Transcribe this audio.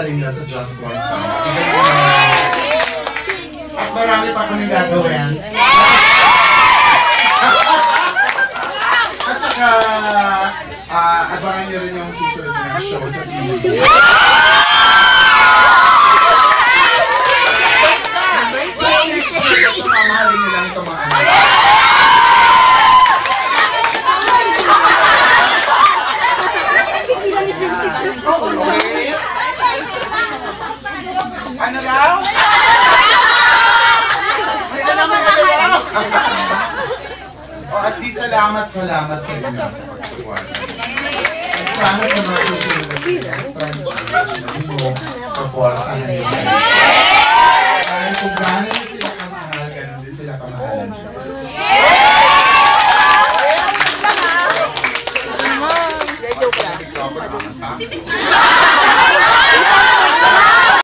Kalinga sa Just One Song. At marami pa kami gagawin. At saka, abangan nyo rin yung susunod na show sa TV. Mamahalin nyo lang ito mga anak. Ano daw? O at least salamat sa inyo sa pagsuwala. At sana sa mga susunod na pinag-support ang